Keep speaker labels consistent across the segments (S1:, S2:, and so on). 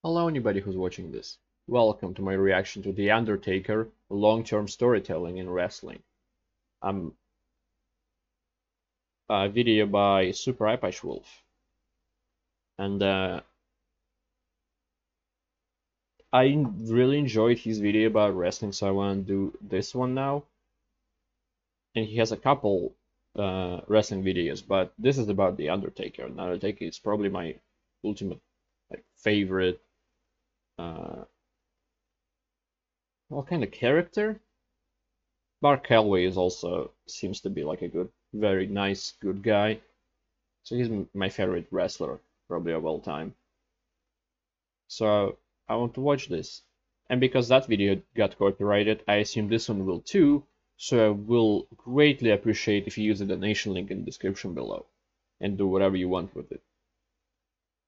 S1: Hello anybody who's watching this. Welcome to my reaction to The Undertaker, long-term storytelling in wrestling. I'm a video by Super Apache Wolf. And I really enjoyed his video about wrestling, so I want to do this one now. And he has a couple wrestling videos, but this is about The Undertaker. And Undertaker is probably my ultimate favorite kind of character. Mark Calaway is also seems to be like a very nice, good guy. So he's my favorite wrestler, probably of all time. So I want to watch this. And because that video got copyrighted, I assume this one will too. So I will greatly appreciate if you use the donation link in the description below and do whatever you want with it.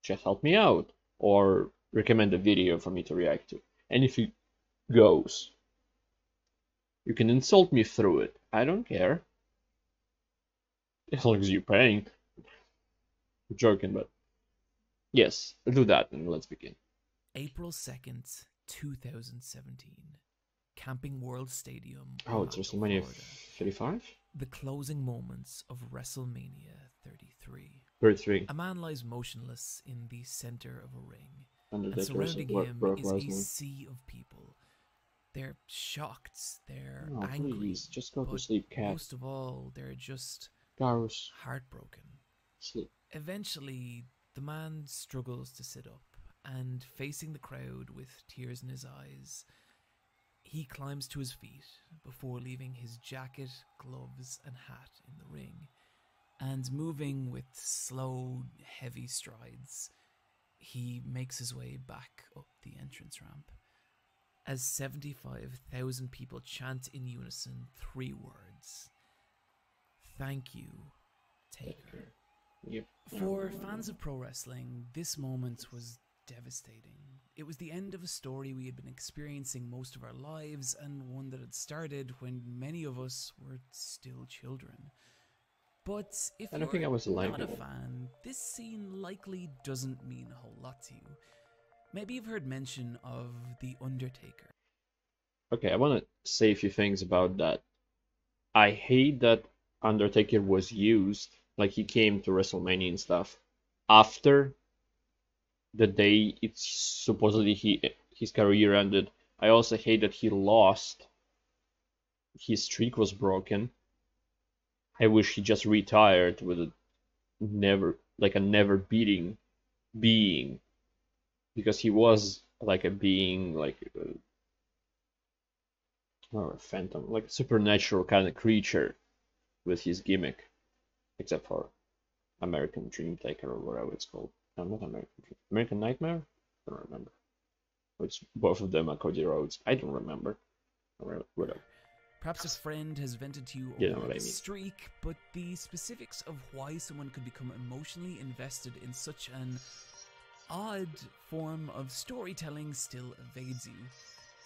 S1: Just help me out or recommend a video for me to react to. And if it goes, you can insult me through it. I don't care. As long as you're paying. I'm joking, but yes, I'll do that and let's begin.
S2: April 2nd, 2017. Camping World Stadium.
S1: Oh, it's
S2: Orlando,
S1: WrestleMania
S2: Florida.
S1: 35?
S2: The closing moments of WrestleMania 33.
S1: 33.
S2: A man lies motionless in the center of a ring,
S1: Undertaker
S2: and surrounding
S1: versus
S2: him
S1: Brock
S2: is a
S1: Lesnar.
S2: sea of people. They're shocked, they're
S1: Oh,
S2: angry,
S1: please, just go to
S2: but
S1: sleep, cat.
S2: most of all, they're just
S1: Garus,
S2: heartbroken.
S1: sleep.
S2: Eventually, the man struggles to sit up, and facing the crowd with tears in his eyes, he climbs to his feet before leaving his jacket, gloves, and hat in the ring, and moving with slow, heavy strides, he makes his way back up the entrance ramp. As 75,000 people chant in unison 3 words: "Thank you, Taker."
S1: Yep.
S2: For fans of pro wrestling, this moment was devastating. It was the end of a story we had been experiencing most of our lives, and one that had started when many of us were still children. But if
S1: I don't think I was
S2: you're
S1: alive
S2: not a
S1: anymore.
S2: fan, this scene likely doesn't mean a whole lot to you. Maybe you've heard mention of The Undertaker.
S1: Okay, I want to say a few things about that. I hate that Undertaker was used, like he came to WrestleMania and stuff, after the day it's supposedly his career ended. I also hate that he lost. His streak was broken. I wish he just retired with a never beating being, because he was like a being, or a phantom, like a supernatural kind of creature with his gimmick, except for American Dream Taker or whatever it's called. No, not American Nightmare? I don't remember. Which both of them are Cody Rhodes. I don't remember. Or whatever.
S2: Perhaps a friend has vented to you
S1: You know
S2: over
S1: what I
S2: the
S1: mean.
S2: streak, but the specifics of why someone could become emotionally invested in such an odd form of storytelling still evades you.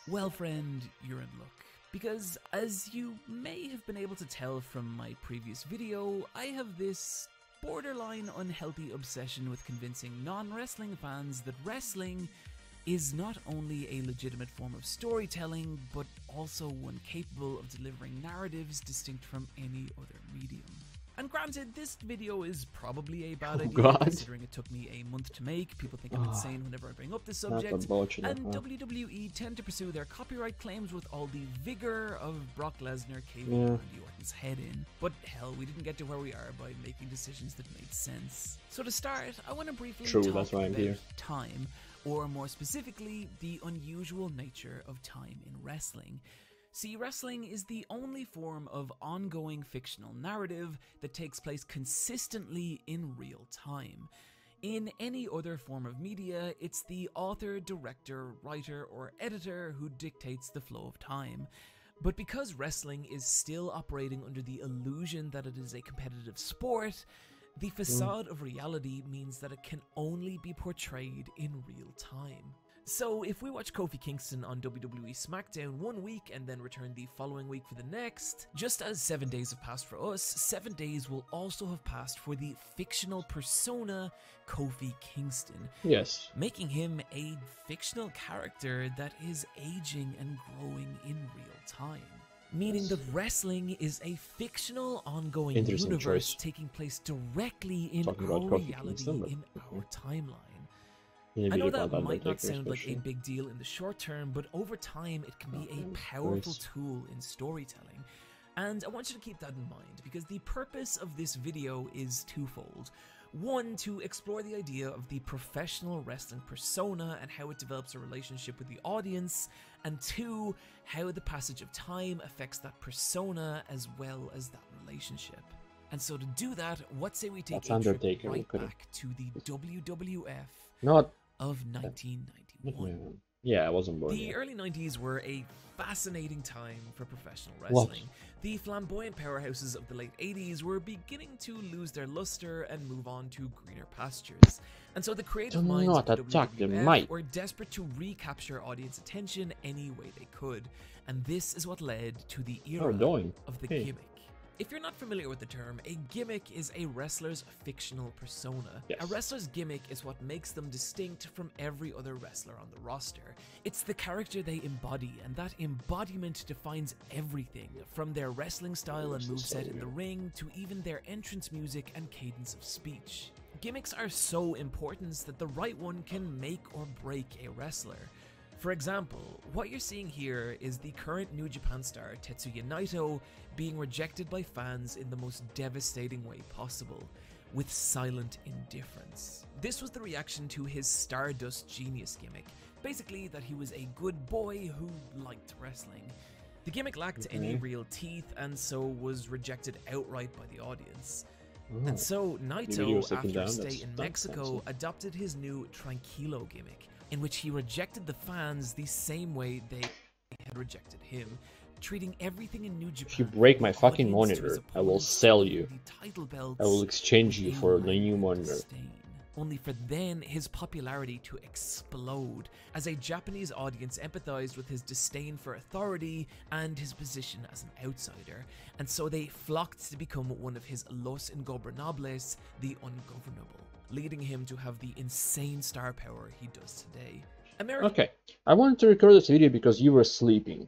S2: Well, friend, you're in luck. Because, as you may have been able to tell from my previous video, I have this borderline unhealthy obsession with convincing non-wrestling fans that wrestling is not only a legitimate form of storytelling, but also one capable of delivering narratives distinct from any other medium. And granted, this video is probably a bad idea,
S1: God.
S2: considering it took me a month to make. People think I'm insane whenever I bring up this subject. And WWE tend to pursue their copyright claims with all the vigor of Brock Lesnar caving Randy Orton's head in. But hell, we didn't get to where we are by making decisions that made sense. So to start, I want to briefly talk
S1: that's why I'm
S2: about
S1: here.
S2: time, or more specifically, the unusual nature of time in wrestling. See, wrestling is the only form of ongoing fictional narrative that takes place consistently in real time. In any other form of media, it's the author, director, writer, or editor who dictates the flow of time. But because wrestling is still operating under the illusion that it is a competitive sport, the facade of reality means that it can only be portrayed in real time. So if we watch Kofi Kingston on WWE SmackDown one week and then return the following week for the next, just as 7 days have passed for us, 7 days will also have passed for the fictional persona Kofi Kingston.
S1: Yes.
S2: Making him a fictional character that is aging and growing in real time. Meaning that wrestling is a fictional ongoing universe taking place directly in our reality, in our timeline. I know that might not sound like a big deal in the short term, but over time it can be a powerful tool in storytelling. And I want you to keep that in mind, because the purpose of this video is twofold. One, to explore the idea of the professional wrestling persona and how it develops a relationship with the audience, and two, how the passage of time affects that persona as well as that relationship. And so to do that, what say we take a trip right back to the WWF of 1991.
S1: Yeah, I wasn't born
S2: The
S1: yet.
S2: early 90s were a fascinating time for professional wrestling. The flamboyant powerhouses of the late 80s were beginning to lose their luster and move on to greener pastures. And so the creative minds of the WWF were desperate to recapture audience attention any way they could. And this is what led to the era of the gimmick. If you're not familiar with the term, a gimmick is a wrestler's fictional persona.
S1: Yes.
S2: A wrestler's gimmick is what makes them distinct from every other wrestler on the roster. It's the character they embody, and that embodiment defines everything, from their wrestling style and moveset in the ring, to even their entrance music and cadence of speech. Gimmicks are so important that the right one can make or break a wrestler. For example, what you're seeing here is the current New Japan star Tetsuya Naito being rejected by fans in the most devastating way possible, with silent indifference. This was the reaction to his Stardust Genius gimmick, basically that he was a good boy who liked wrestling. The gimmick lacked any real teeth and so was rejected outright by the audience. And so Naito, after a stay in Mexico, adopted his new Tranquilo gimmick, in which he rejected the fans the same way they had rejected him, treating everything in New Japan.
S1: If you break my fucking monitor, I will sell you. I will exchange you for the new monitor.
S2: Only for then his popularity to explode, as a Japanese audience empathized with his disdain for authority and his position as an outsider, and so they flocked to become one of his Los Ingobernables, the ungovernable, leading him to have the insane star power he does today.
S1: Okay, I wanted to record this video because you were sleeping.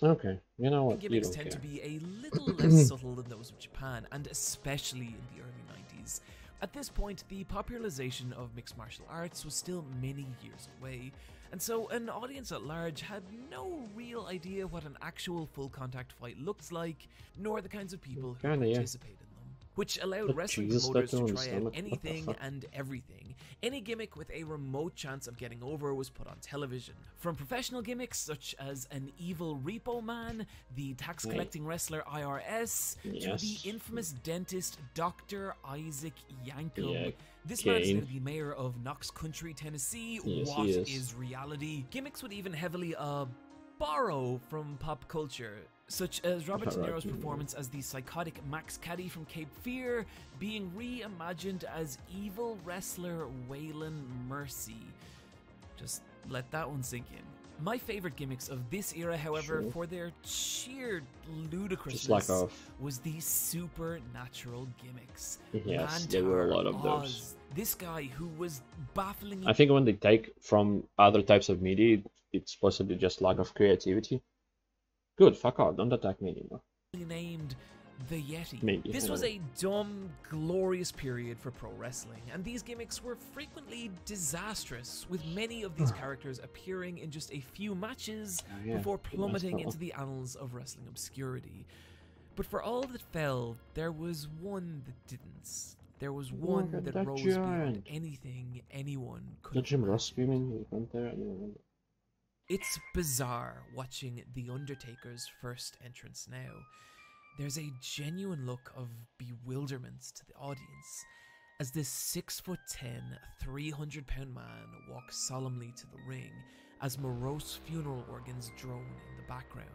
S1: Okay, you know what?
S2: Gimmicks tend to be a little less subtle than those of Japan, and especially in the early 90s. At this point, the popularization of mixed martial arts was still many years away, and so an audience at large had no real idea what an actual full contact fight looked like, nor the kinds of people who participated in them, which allowed wrestling promoters to try out anything and everything. Any gimmick with a remote chance of getting over was put on television. From professional gimmicks such as an evil repo man, the tax collecting wrestler IRS, to the infamous dentist Dr. Isaac Yankum. This man is now the mayor of Knox Country, Tennessee. What is reality? Gimmicks would even heavily borrow from pop culture, such as Robert De Niro's performance as the psychotic Max Caddy from Cape Fear being reimagined as evil wrestler Waylon Mercy. Just let that one sink in. My favorite gimmicks of this era, however, for their sheer ludicrousness, was the supernatural gimmicks.
S1: Yes, there were a lot of those.
S2: This guy who was baffling.
S1: I think when they take from other types of media, it's possibly just lack of creativity. Good, fuck out, don't attack me anymore.
S2: Named the Yeti.
S1: Maybe,
S2: this was a dumb, glorious period for pro wrestling, and these gimmicks were frequently disastrous, with many of these characters appearing in just a few matches before plummeting into the annals of wrestling obscurity. But for all that fell, there was one that didn't. There was one that rose beyond anything anyone could have.
S1: Jim Ross screaming went there? I don't remember.
S2: It's bizarre watching The Undertaker's first entrance now. There's a genuine look of bewilderment to the audience as this 6'10", 300-pound man walks solemnly to the ring as morose funeral organs drone in the background.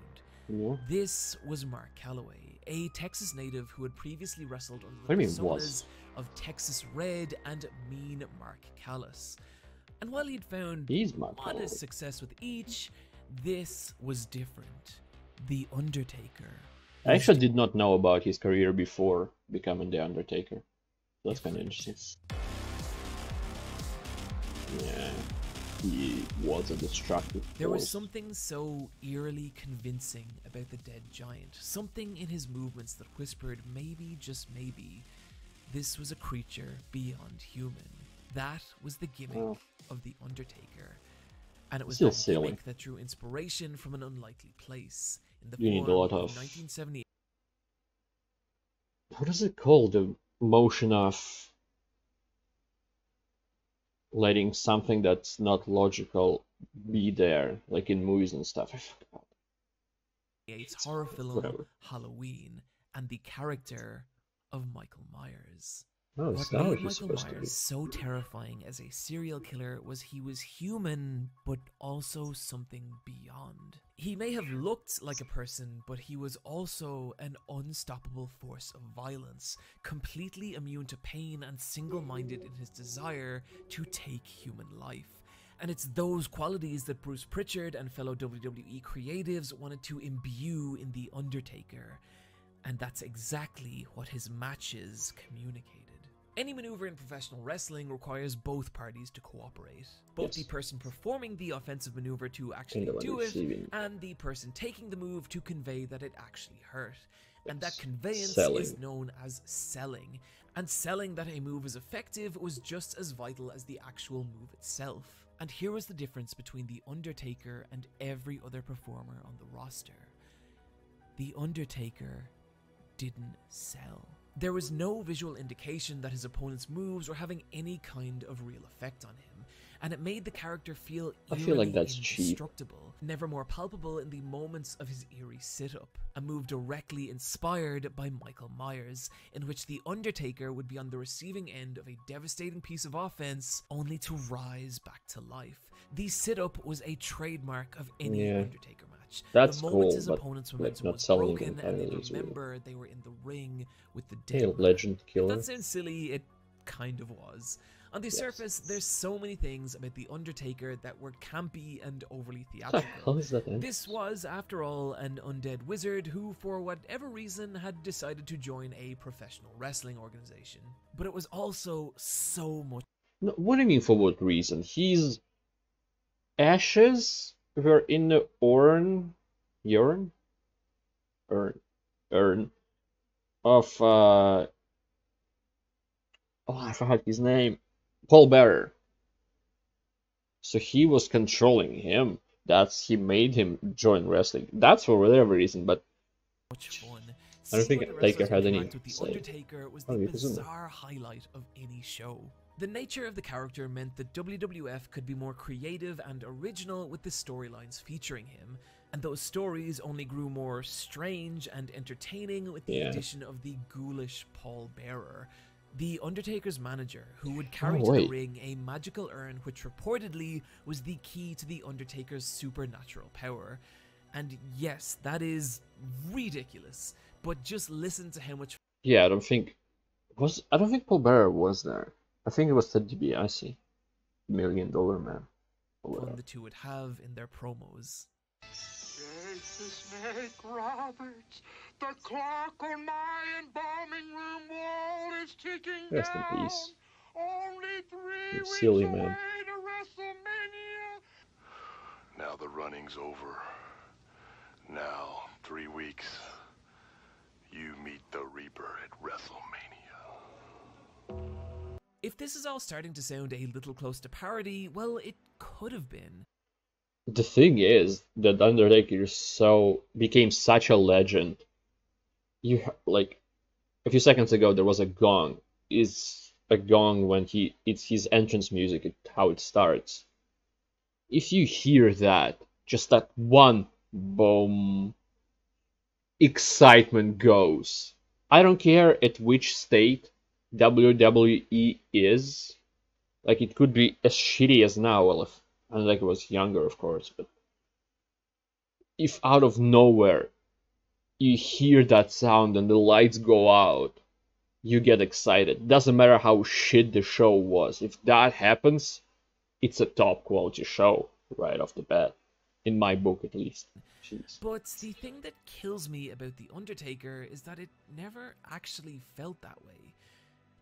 S1: Yeah.
S2: This was Mark Calloway, a Texas native who had previously wrestled under
S1: What
S2: the
S1: do you mean
S2: personas
S1: was?
S2: of Texas Red and Mean Mark Callis. And while he'd found
S1: He's Mark
S2: modest
S1: Calloway.
S2: success with each, this was different. The Undertaker.
S1: I actually did not know about his career before becoming the Undertaker. That's kind of
S2: different.
S1: interesting. Yeah, he was a destructive force.
S2: There was something so eerily convincing about the dead giant, something in his movements that whispered maybe, just maybe, this was a creature beyond human. That was the gimmick of The Undertaker. And it was
S1: Still
S2: that
S1: silly.
S2: gimmick that drew inspiration from an unlikely place, in the
S1: You need a
S2: form
S1: lot
S2: of
S1: of
S2: 1978.
S1: What is it called? The motion of letting something that's not logical be there, like in movies and stuff. I forgot.
S2: It's horror film
S1: Whatever.
S2: Halloween and the character of Michael Myers.
S1: Oh,
S2: What
S1: Star
S2: made
S1: Wars is
S2: Michael
S1: supposed to be.
S2: Myers so terrifying as a serial killer was he was human, but also something beyond. He may have looked like a person, but he was also an unstoppable force of violence, completely immune to pain and single-minded in his desire to take human life. And it's those qualities that Bruce Pritchard and fellow WWE creatives wanted to imbue in The Undertaker. And that's exactly what his matches communicated. Any maneuver in professional wrestling requires both parties to cooperate. Both the person performing the offensive maneuver to actually do it, and the person taking the move to convey that it actually hurt. And that conveyance is known as selling. And selling that a move is effective was just as vital as the actual move itself. And here was the difference between The Undertaker and every other performer on the roster. The Undertaker didn't sell. There was no visual indication that his opponent's moves were having any kind of real effect on him, and it made the character feel eerily indestructible, never more palpable in the moments of his eerie sit-up, a move directly inspired by Michael Myers, in which The Undertaker would be on the receiving end of a devastating piece of offense, only to rise back to life. The sit-up was a trademark of any Undertaker match.
S1: That's
S2: the moment
S1: cool,
S2: his opponent's momentum was
S1: selling
S2: broken and they remember they were in the ring with the dead man.
S1: Legend killer.
S2: If that sounds silly, it kind of was. On the surface, there's so many things about The Undertaker that were campy and overly theatrical. This was, after all, an undead wizard who, for whatever reason, had decided to join a professional wrestling organization. But it was also so much.
S1: No, what do you mean for what reason? His ashes were in the urn of oh, I forgot his name. Paul Bearer. So he was controlling him. He made him join wrestling. That's for whatever reason, but
S2: much fun.
S1: I don't think Taker had any
S2: with the Undertaker was the bizarre highlight of any show. The nature of the character meant that WWF could be more creative and original with the storylines featuring him, and those stories only grew more strange and entertaining with the addition of the ghoulish Paul Bearer, the Undertaker's manager, who would carry to the ring a magical urn which reportedly was the key to the Undertaker's supernatural power. And yes, that is ridiculous, but just listen to how much
S1: I don't think Paul Bearer was there. I think it was Ted DiBiase, $1 Million Man.
S2: fun the two would have in their promos.
S3: Jake the Snake Roberts, the clock on my embalming room wall is ticking
S1: Rest
S3: down.
S1: in peace.
S3: Only 3 weeks
S1: silly
S3: away
S1: man.
S3: to WrestleMania. Now the running's over. Now, 3 weeks, you meet the Reaper at WrestleMania.
S2: If this is all starting to sound a little close to parody, well, it could have been.
S1: The thing is that Undertaker became such a legend. Like a few seconds ago, there was a gong. It's a gong when it's his entrance music, how it starts. If you hear that, just that one boom, excitement goes. I don't care at which state WWE is. Like, it could be as shitty as now. Well, if Undertaker was younger, of course, but if out of nowhere you hear that sound and the lights go out, you get excited. Doesn't matter how shit the show was. If that happens, it's a top quality show right off the bat, in my book at least. Jeez.
S2: But the thing that kills me about The Undertaker is that it never actually felt that way.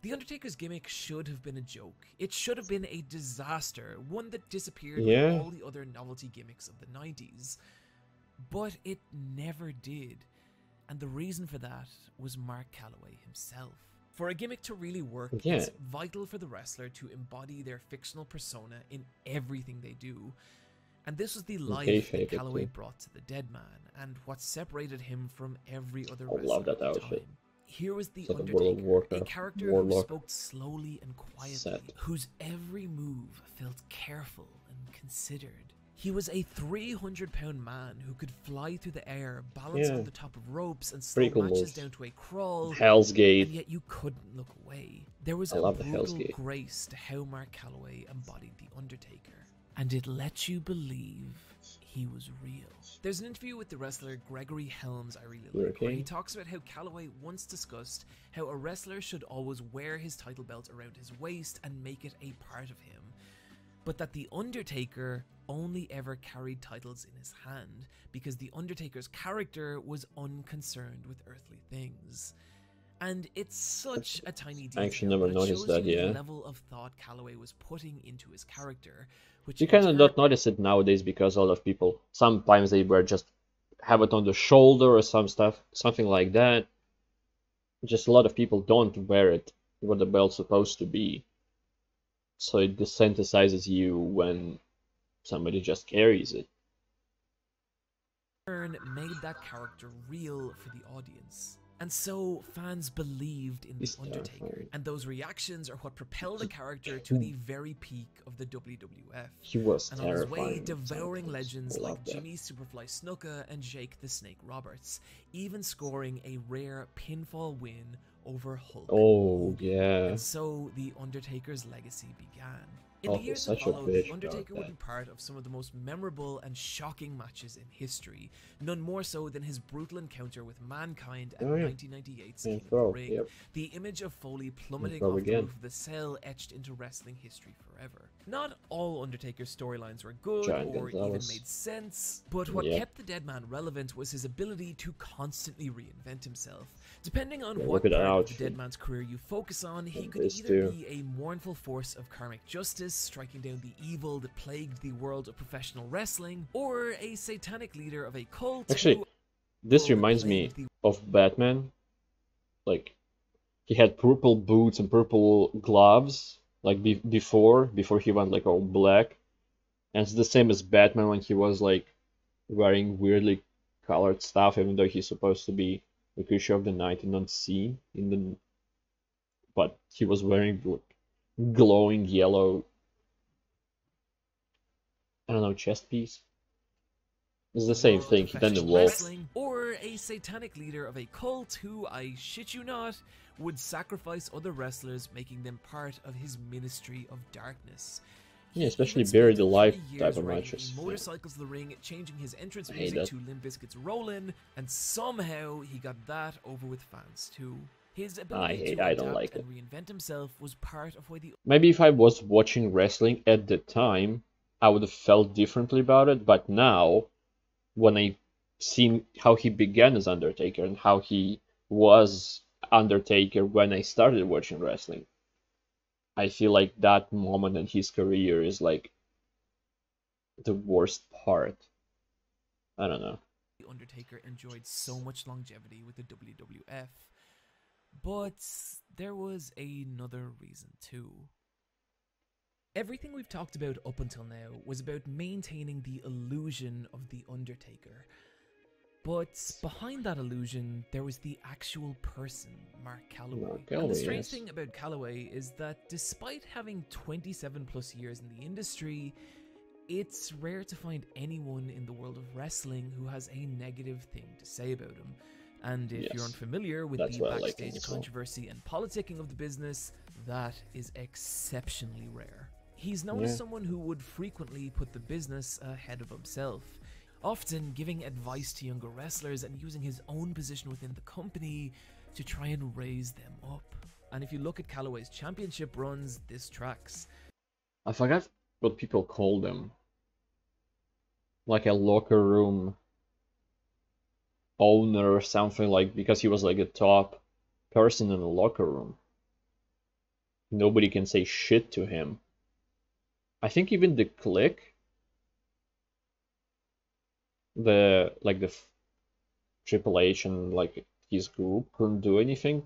S2: The Undertaker's gimmick should have been a joke. It should have been a disaster, one that disappeared with
S1: Yeah.
S2: all the other novelty gimmicks of the 90s. But it never did. And the reason for that was Mark Calloway himself. For a gimmick to really work,
S1: Yeah.
S2: it's vital for the wrestler to embody their fictional persona in everything they do. And this was the life that
S1: kayfabe it
S2: Calloway
S1: too.
S2: brought to the Dead Man, and what separated him from every other
S1: I
S2: wrestler
S1: love that
S2: at the
S1: outfit.
S2: time. Here was the
S1: Sort of World of
S2: Undertaker, a
S1: Warcraft
S2: character who
S1: warlock
S2: spoke slowly and quietly,
S1: set.
S2: whose every move felt careful and considered. He was a 300-pound man who could fly through the air, balance
S1: Yeah.
S2: on the top of ropes, and slow
S1: Pretty cool
S2: matches
S1: moves.
S2: down to a crawl.
S1: Hell's Gate.
S2: And yet you couldn't look away. There was
S1: I
S2: a
S1: love the Hell's
S2: brutal
S1: Gate.
S2: grace to how Mark Calloway embodied the Undertaker, and it let you believe he was real. There's an interview with the wrestler Gregory Helms I really like, where he talks about how Calloway once discussed how a wrestler should always wear his title belt around his waist and make it a part of him, but that the Undertaker only ever carried titles in his hand because the Undertaker's character was unconcerned with earthly things. And it's such a tiny detail.
S1: I actually never
S2: but it
S1: noticed
S2: shows
S1: that,
S2: you
S1: yeah.
S2: the level of thought Calloway was putting into his character, which
S1: You
S2: in
S1: kind of
S2: turn-
S1: don't notice it nowadays because a lot of people, sometimes they wear just have it on the shoulder or some stuff, something like that. Just a lot of people don't wear it what the belt's supposed to be. So it desensitizes you when somebody just carries it.
S2: turn made that character real for the audience. And so fans believed in
S1: He's
S2: The Undertaker,
S1: terrifying.
S2: and those reactions are what propelled the character to the very peak of the WWF.
S1: He was
S2: And on his way,
S1: terrifying.
S2: devouring
S1: sometimes.
S2: legends
S1: I
S2: like
S1: love that.
S2: Jimmy Superfly Snuka and Jake the Snake Roberts, even scoring a rare pinfall win over Hulk
S1: Oh,
S2: Hogan.
S1: yeah.
S2: And so the Undertaker's legacy began. In
S1: Oh,
S2: the
S1: he's
S2: years that
S1: such a
S2: followed,
S1: bitch
S2: The
S1: about
S2: Undertaker would
S1: that.
S2: be part of some of the most memorable and shocking matches in history, none more so than his brutal encounter with Mankind at
S1: Oh, yeah.
S2: 1998's
S1: And
S2: King of
S1: throw,
S2: the Ring.
S1: yep.
S2: The image of Foley plummeting
S1: throw
S2: off the
S1: again.
S2: roof of the cell etched into wrestling history forever. Not all Undertaker's storylines were good
S1: Giant
S2: or even
S1: Gonzalez.
S2: made sense, but what
S1: Yep.
S2: kept the Dead Man relevant was his ability to constantly reinvent himself. Depending on
S1: Yeah,
S2: what
S1: look at that
S2: part of the
S1: outfit.
S2: Dead Man's career you focus on, he
S1: And
S2: could
S1: this
S2: either
S1: too.
S2: be a mournful force of karmic justice, striking down the evil that plagued the world of professional wrestling, or a satanic leader of a cult
S1: Actually,
S2: who
S1: this reminds me
S2: plagued the
S1: of Batman. Like, he had purple boots and purple gloves, like before he went like all black. And it's the same as Batman when he was like wearing weirdly colored stuff, even though he's supposed to be the creature of the night and unseen in the. But he was wearing like glowing yellow. I don't know, chest piece. It's the same
S2: world
S1: thing.
S2: of
S1: He then
S2: professional
S1: evolved.
S2: wrestling, or a satanic leader of a cult who, I shit you not, would sacrifice other wrestlers, making them part of his ministry of darkness.
S1: Yeah,
S2: He
S1: especially
S2: even
S1: buried
S2: spent
S1: alive
S2: 3
S1: type
S2: years
S1: of
S2: riding
S1: matches.
S2: in
S1: Yeah.
S2: motorcycles to the ring, changing his entrance
S1: I hate
S2: music
S1: that.
S2: to Limp Bizkit's Rollin', and somehow he got that over with fans too. His ability to
S1: I don't
S2: adapt
S1: like
S2: and reinvent himself was part of why the
S1: Maybe if I was watching wrestling at the time, I would have felt differently about it. But now, when I seen how he began as Undertaker and how he was Undertaker when I started watching wrestling, I feel like that moment in his career is like the worst part. I don't know.
S2: Undertaker enjoyed so much longevity with the WWF. But there was another reason too. Everything we've talked about up until now was about maintaining the illusion of the Undertaker. But behind that illusion, there was the actual person, Mark Calloway.
S1: Mark
S2: And
S1: Calloway,
S2: the strange
S1: yes.
S2: thing about Calloway is that despite having 27 plus years in the industry, it's rare to find anyone in the world of wrestling who has a negative thing to say about him. And if you're
S1: Yes.
S2: unfamiliar with
S1: That's
S2: the
S1: why I like him
S2: backstage
S1: as well.
S2: controversy and politicking of the business, that is exceptionally rare. He's known
S1: Yeah.
S2: as someone who would frequently put the business ahead of himself. often giving advice to younger wrestlers and using his own position within the company to try and raise them up. And if you look at Calloway's championship runs, this tracks.
S1: I forgot what people call them. Like a locker room owner or something, like, because he was like a top person in the locker room. Nobody can say shit to him. I think even the Click, the Triple H and like his group couldn't do anything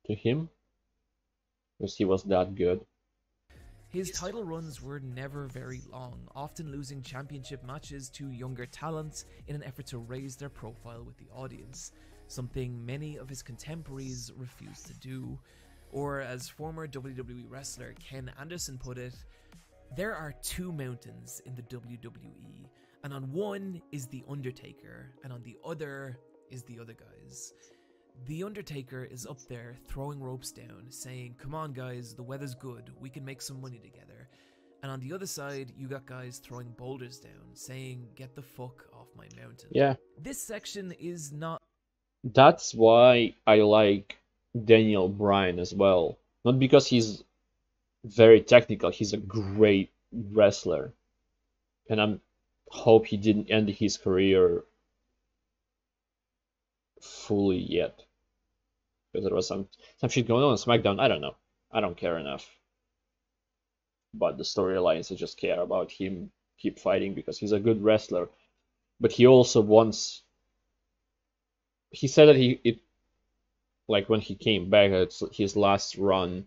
S1: to him because he was that good.
S2: His title runs were never very long, often losing championship matches to younger talents in an effort to raise their profile with the audience, something many of his contemporaries refused to do. Or as former WWE wrestler Ken Anderson put it, there are two mountains in the WWE, and on one is The Undertaker, and on the other is the other guys. The Undertaker is up there throwing ropes down, saying, "Come on guys, the weather's good, we can make some money together." And on the other side, you got guys throwing boulders down, saying, "Get the fuck off my mountain."
S1: Yeah.
S2: This section is not...
S1: That's why I like Daniel Bryan as well. Not because he's very technical, he's a great wrestler. And I hope he didn't end his career fully yet. Because there was some shit going on SmackDown. I don't know. I don't care enough about the storylines. I just care about him keep fighting because he's a good wrestler. But he also wants... He said that like when he came back, it's his last run,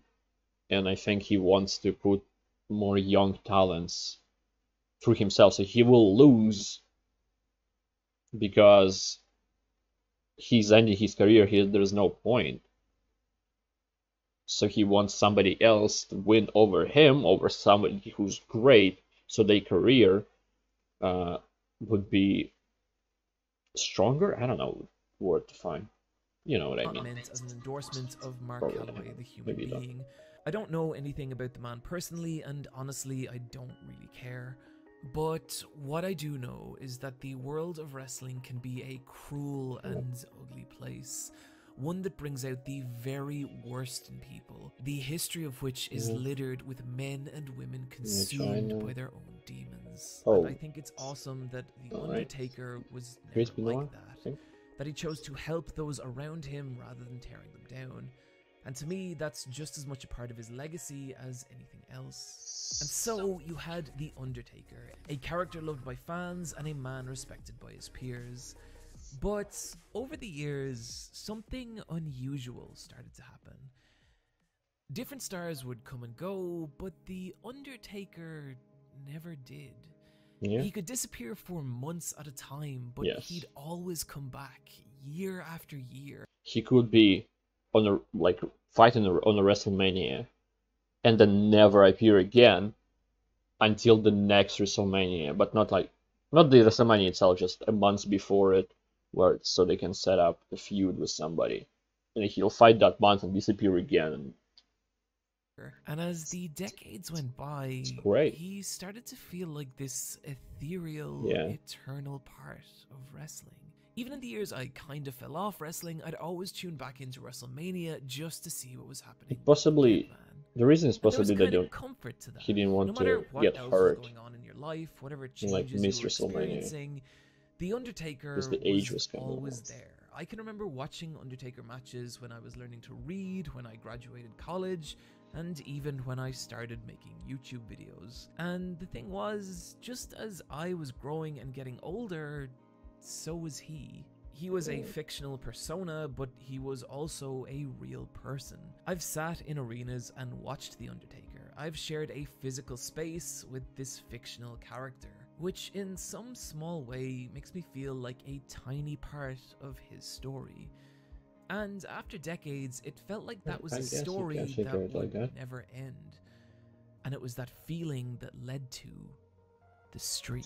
S1: and I think he wants to put more young talents through himself. So he will lose because he's ending his career here. There's no point. So he wants somebody else to win over him, over somebody who's great, so their career would be stronger. I don't know what word to find. You know what I mean.
S2: Meant as an endorsement of Mark
S1: Probably
S2: Calloway, the human
S1: maybe not.
S2: being. I don't know anything about the man personally, and honestly, I don't really care. But what I do know is that the world of wrestling can be a cruel and ugly place. One that brings out the very worst in people, the history of which is littered with men and women consumed by their own demons.
S1: Oh.
S2: And I think it's awesome that The Undertaker was
S1: Chris
S2: never
S1: Benoit,
S2: like that. That he chose to help those around him rather than tearing them down. And to me, that's just as much a part of his legacy as anything else. And so you had The Undertaker, a character loved by fans and a man respected by his peers. But over the years, something unusual started to happen. Different stars would come and go, but The Undertaker never did.
S1: Yeah.
S2: He could disappear for months at a time, but he'd always come back, year after year.
S1: He could be on a fighting on a WrestleMania and then never appear again until the next WrestleMania, but not the WrestleMania itself, just a month before it, so they can set up a feud with somebody. And he'll fight that month and disappear again.
S2: And as the decades went by, he started to feel like this ethereal, eternal part of wrestling. Even in the years I kind of fell off wrestling, I'd always tune back into WrestleMania just to see what was happening.
S1: Possibly, the reason is possibly that he didn't want
S2: no matter
S1: to
S2: what
S1: get
S2: else
S1: hurt.
S2: was going on in your life, whatever
S1: Like
S2: changes you were
S1: WrestleMania.
S2: experiencing, The Undertaker
S1: Because the age
S2: was
S1: was
S2: always there. I can remember watching Undertaker matches when I was learning to read, when I graduated college, and even when I started making YouTube videos. And the thing was, just as I was growing and getting older, so was he. He was a fictional persona, but he was also a real person. I've sat in arenas and watched The Undertaker. I've shared a physical space with this fictional character, which in some small way makes me feel like a tiny part of his story. And after decades, it felt like that was a story that would never end. And it was that feeling that led to the streak.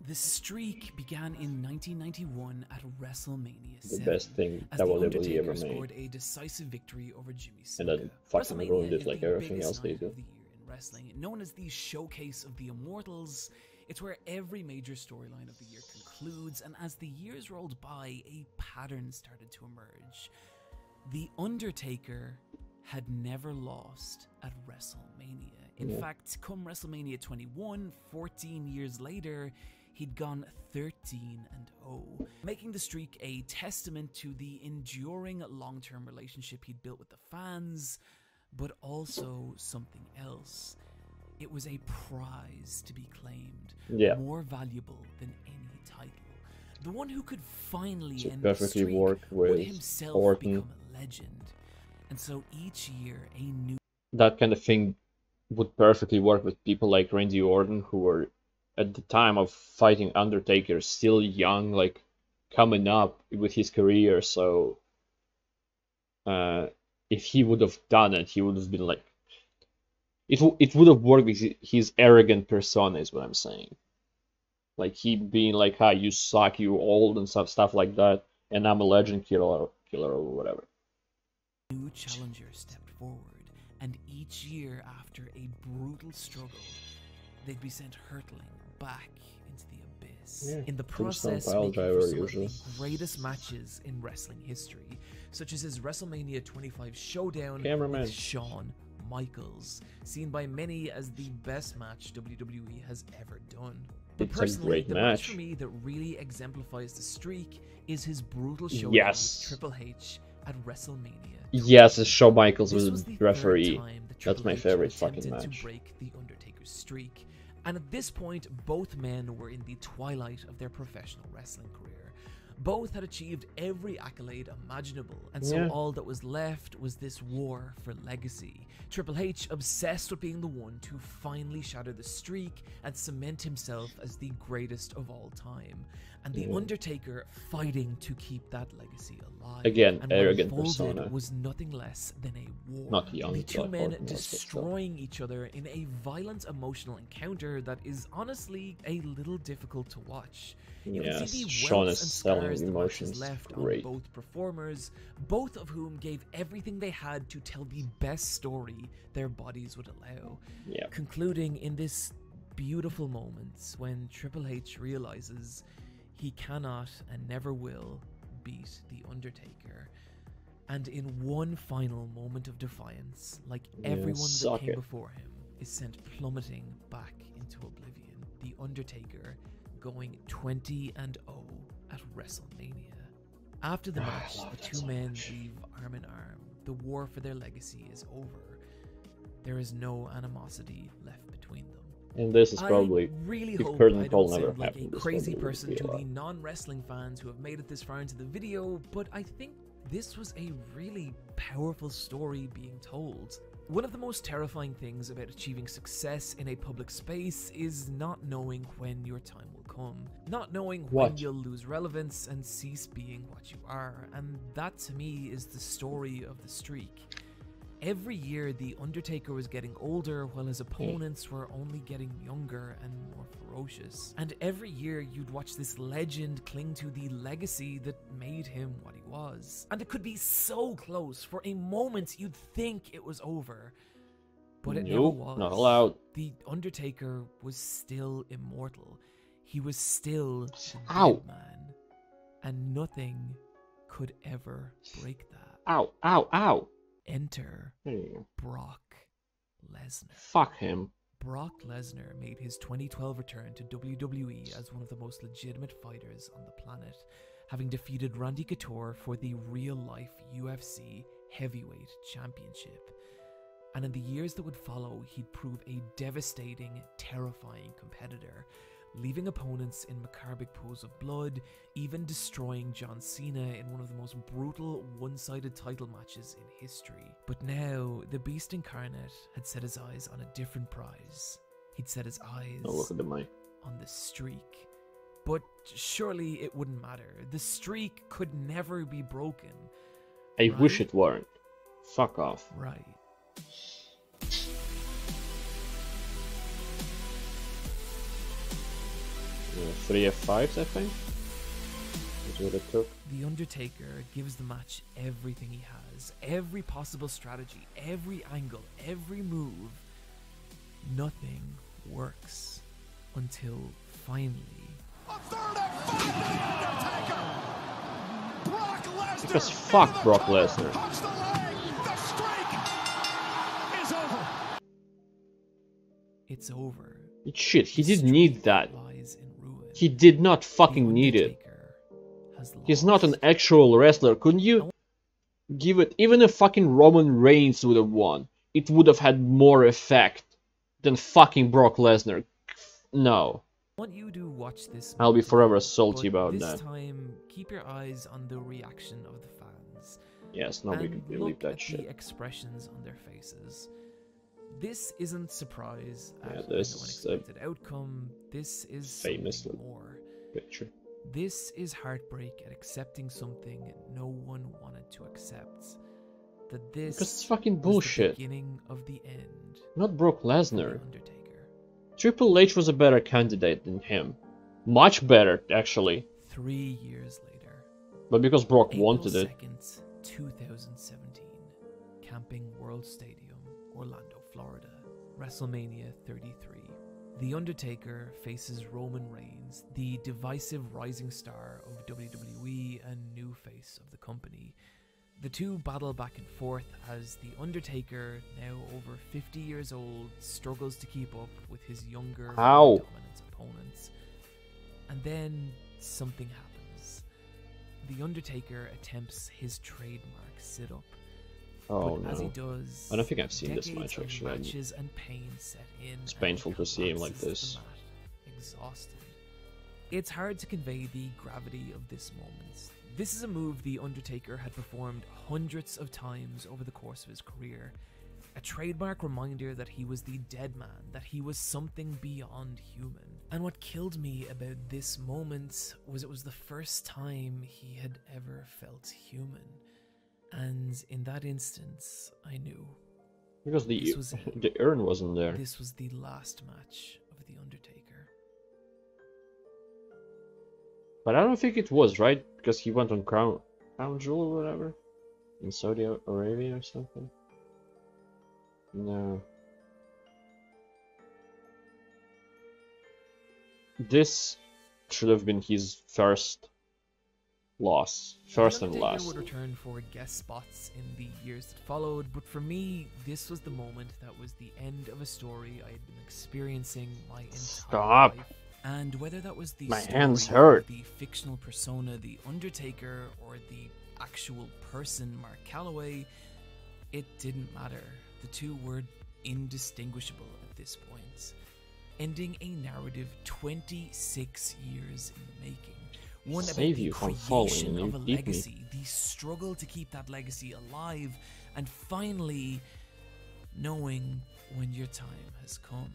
S2: The streak began in 1991 at WrestleMania 7.
S1: The best thing
S2: as
S1: that
S2: The
S1: WWE
S2: Undertaker
S1: ever made.
S2: scored a decisive victory over Jimmy Snuka.
S1: And then fucking ruined it like everything else they do.
S2: Wrestling, known as the showcase of the Immortals, It's where every major storyline of the year concludes, and as the years rolled by, a pattern started to emerge. The Undertaker had never lost at WrestleMania. In fact, come WrestleMania 21, 14 years later, he'd gone 13-0, making the streak a testament to the enduring long-term relationship he'd built with the fans, but also something else. It was a prize to be claimed, more valuable than any title. The one who could finally end the streak would himself
S1: Orton.
S2: become a legend. And so each year, a new...
S1: That kind of thing would perfectly work with people like Randy Orton, who were, at the time of fighting Undertaker, still young, like, coming up with his career, so... if he would have done it, he would have been like... It would have worked with his arrogant persona, is what I'm saying. Like, he being like, "Hi, you suck, you old," and stuff like that, and I'm a legend killer or whatever.
S2: New challenger stepped forward, and each year after a brutal struggle, they'd be sent hurtling back into the abyss. In the process, making for some of the greatest matches in wrestling history, such as his WrestleMania 25 showdown with Shawn Michaels, seen by many as the best match WWE has ever done. But personally, the match for me that really exemplifies the streak is his brutal showdown with Triple H at WrestleMania.
S1: Yes, Shawn Michaels was the referee. That's my favorite fucking match.
S2: To break the Undertaker's streak, and at this point, both men were in the twilight of their professional wrestling career. Both had achieved every accolade imaginable, and so all that was left was this war for legacy. Triple H obsessed with being the one to finally shatter the streak and cement himself as the greatest of all time, and The Undertaker fighting to keep that legacy alive.
S1: Again,
S2: and
S1: arrogant
S2: what
S1: persona.
S2: Was nothing less than a war.
S1: Not young,
S2: the two men destroying each other in a violent emotional encounter that is honestly a little difficult to watch. You can see the welts and scars the matches left on both performers, both of whom gave everything they had to tell the best story their bodies would allow. Concluding in this beautiful moment when Triple H realizes he cannot and never will beat The Undertaker. And in one final moment of defiance, like everyone that came before him, is sent plummeting back into oblivion. The Undertaker going 20-0 at WrestleMania. After the match, the two men leave arm in arm. The war for their legacy is over. There is no animosity left between them.
S1: And this is probably,
S2: I really
S1: if
S2: hope
S1: Curtain
S2: I
S1: Call
S2: don't
S1: never
S2: sound like a
S1: happened,
S2: crazy person to the non-wrestling fans who have made it this far into the video, but I think this was a really powerful story being told. One of the most terrifying things about achieving success in a public space is not knowing when your time will come. Not knowing when you'll lose relevance and cease being what you are, and that to me is the story of the streak. Every year, The Undertaker was getting older while his opponents were only getting younger and more ferocious. And every year, you'd watch this legend cling to the legacy that made him what he was. And it could be so close. For a moment, you'd think it was over. But it never was.
S1: Not allowed.
S2: The Undertaker was still immortal. He was still the dead man. And nothing could ever break that.
S1: Ow, ow, ow.
S2: Enter Brock Lesnar.
S1: Fuck him.
S2: Brock Lesnar made his 2012 return to WWE as one of the most legitimate fighters on the planet, having defeated Randy Couture for the real-life UFC Heavyweight Championship. And in the years that would follow, he'd prove a devastating, terrifying competitor, leaving opponents in macabre pools of blood, even destroying John Cena in one of the most brutal one-sided title matches in history. But now, the Beast Incarnate had set his eyes on a different prize. He'd set his eyes on the streak. But surely it wouldn't matter. The streak could never be broken.
S1: I wish it weren't. Fuck off.
S2: Right.
S1: 3 F5s, I think. That's what it took.
S2: The Undertaker gives the match everything he has, every possible strategy, every angle, every move. Nothing works. Until finally...
S4: A third of 5 for The Undertaker! Brock Lesnar!
S1: Because fuck Brock Lesnar.
S4: Punch the leg! The streak is over!
S2: It's over.
S1: Shit, he
S2: The
S1: didn't need
S2: streak
S1: that.
S2: lies in ruin.
S1: He did not
S2: The
S1: fucking need it.
S2: Undertaker has
S1: He's not an
S2: lost.
S1: actual wrestler. Couldn't you give it? Even if fucking Roman Reigns would have won, it would have had more effect than fucking Brock Lesnar. No.
S2: I want you to watch this.
S1: I'll be
S2: moment
S1: forever
S2: again,
S1: salty
S2: but
S1: about
S2: this
S1: that.
S2: time, keep your eyes on the reaction of the fans.
S1: Yes, nobody
S2: and
S1: could believe
S2: look
S1: that
S2: at
S1: shit.
S2: the expressions on their faces. This isn't surprise at an
S1: this is a
S2: unexpected outcome. This is
S1: famous
S2: something more.
S1: picture.
S2: This is heartbreak at accepting something no one wanted to accept. That this
S1: Because it's fucking
S2: was
S1: bullshit.
S2: the beginning of the end
S1: Not Brock
S2: for
S1: Lesnar.
S2: The Undertaker.
S1: Triple H was a better candidate than him. Much better, actually.
S2: 3 years later.
S1: But because Brock
S2: April
S1: wanted it.
S2: 2nd, 2017. Camping World Stadium, Orlando, Florida. WrestleMania 33. The Undertaker faces Roman Reigns, the divisive rising star of WWE and new face of the company. The two battle back and forth as The Undertaker, now over 50 years old, struggles to keep up with his younger,
S1: How?
S2: more dominant opponents. And then something happens. The Undertaker attempts his trademark sit-up.
S1: Oh
S2: But as he
S1: no.
S2: does,
S1: I don't think I've seen this
S2: decades
S1: match
S2: of
S1: actually.
S2: matches and pain set in.
S1: It's
S2: and
S1: painful
S2: he
S1: to see him like
S2: collapses to
S1: this.
S2: the mat, exhausted. It's hard to convey the gravity of this moment. This is a move The Undertaker had performed hundreds of times over the course of his career. A trademark reminder that he was the dead man, that he was something beyond human. And what killed me about this moment was it was the first time he had ever felt human. And in that instance, I knew
S1: Because
S2: this was it.
S1: the urn wasn't there.
S2: This was the last match of The Undertaker.
S1: But I don't think it was, right? Because he went on Crown Jewel or whatever? In Saudi Arabia or something? No. This should have been his first loss. First and
S2: The Undertaker
S1: last.
S2: would return for guest spots in the years that followed, but for me, this was the moment that was the end of a story I had been experiencing my entire
S1: Stop.
S2: life. And whether that was the
S1: My
S2: story
S1: hands
S2: of
S1: hurt.
S2: the fictional persona, The Undertaker, or the actual person, Mark Calloway, it didn't matter. The two were indistinguishable at this point, ending a narrative 26 years in the making. One about
S1: Save
S2: the
S1: you from falling
S2: creation
S1: and
S2: of a
S1: you beat me.
S2: legacy, the struggle to keep that legacy alive, and finally knowing when your time has come.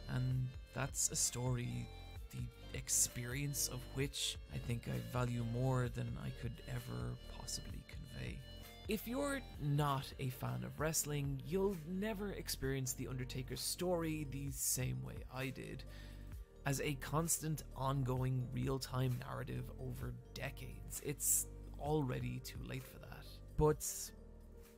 S2: And that's a story, the experience of which I think I value more than I could ever possibly convey. If you're not a fan of wrestling, you'll never experience The Undertaker's story the same way I did, as a constant, ongoing, real-time narrative over decades. It's already too late for that. But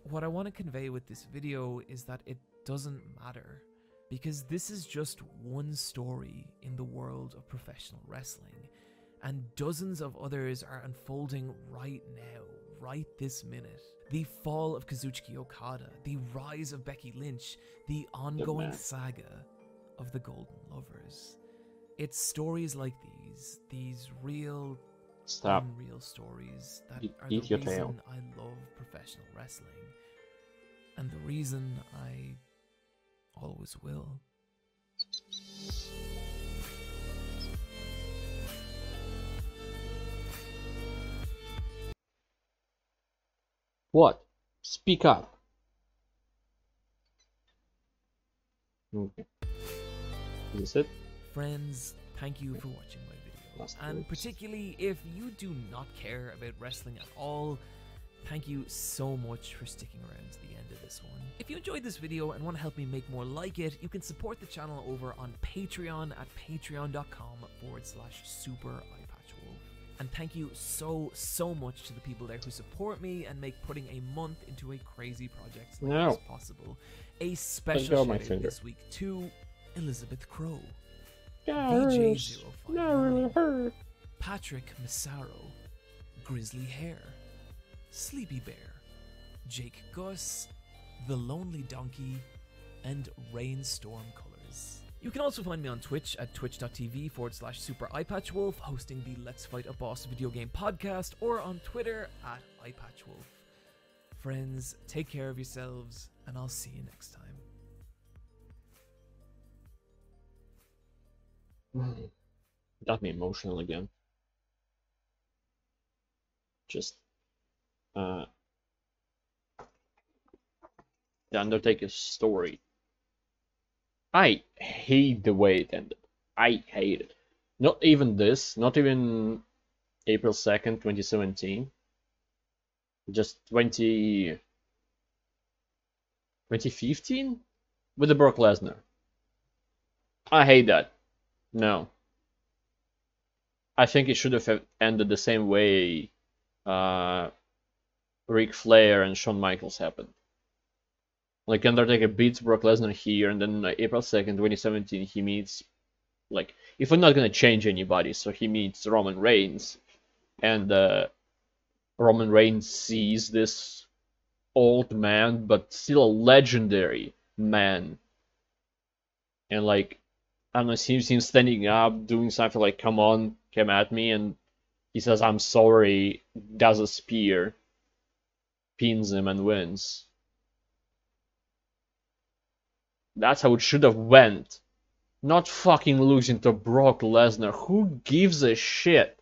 S2: what I want to convey with this video is that it doesn't matter, because this is just one story in the world of professional wrestling, and dozens of others are unfolding right now, right this minute. The fall of Kazuchika Okada, the rise of Becky Lynch, the ongoing
S1: man.
S2: saga of the Golden Lovers. It's stories like these real,
S1: Stop.
S2: unreal stories that
S1: Eat-
S2: are the
S1: eat your
S2: reason
S1: tail.
S2: I love professional wrestling, and the reason I always will.
S1: What? Speak up. Okay. Is this it?
S2: Friends, thank you for watching my video.
S1: Last
S2: And
S1: words.
S2: particularly if you do not care about wrestling at all, thank you so much for sticking around to the end of this one. If you enjoyed this video and want to help me make more like it, you can support the channel over on Patreon at patreon.com/supereyepatchwolf. And thank you so much to the people there who support me and make putting a month into a crazy project like
S1: No.
S2: this possible. A
S1: go,
S2: special
S1: my
S2: shout out
S1: finger.
S2: this week to Elizabeth Crow, VJ059, Patrick Massaro, Grizzly Hare, Sleepy Bear, Jake Gus, The Lonely Donkey, and Rainstorm Colors. You can also find me on Twitch at twitch.tv/Super Eyepatchwolf, hosting the Let's Fight a Boss video game podcast, or on Twitter at Eyepatchwolf. Friends, take care of yourselves, and I'll see you next time.
S1: Got me emotional again. Just the Undertaker's story. I hate the way it ended. I hate it. Not even this, not even April 2nd, 2017. Just 2015 with the Brock Lesnar. I hate that. No. I think it should have ended the same way Ric Flair and Shawn Michaels happened. Like, Undertaker beats Brock Lesnar here, and then April 2nd, 2017, he meets, like, if we're not gonna change anybody, so he meets Roman Reigns, and Roman Reigns sees this old man, but still a legendary man. And, like, I don't know, seems him standing up, doing something like, come on, come at me, and he says, I'm sorry, does a spear, pins him, and wins. That's how it should have went. Not fucking losing to Brock Lesnar. Who gives a shit?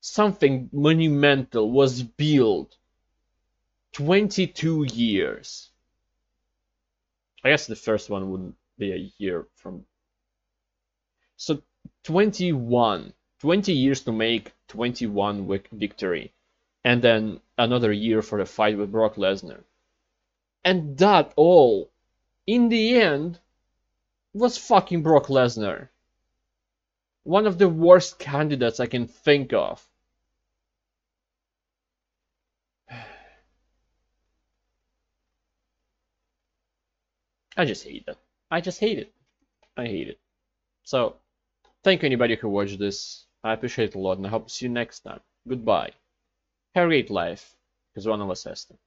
S1: Something monumental was built. 22 years. I guess the first one wouldn't be a year from... So 21. 20 years to make 21 victory. And then another year for the fight with Brock Lesnar. And that all, in the end, was fucking Brock Lesnar. One of the worst candidates I can think of. I just hate it. I just hate it. I hate it. So, thank you anybody who watched this. I appreciate it a lot, and I hope to see you next time. Goodbye. Have a great life, because one of us has to.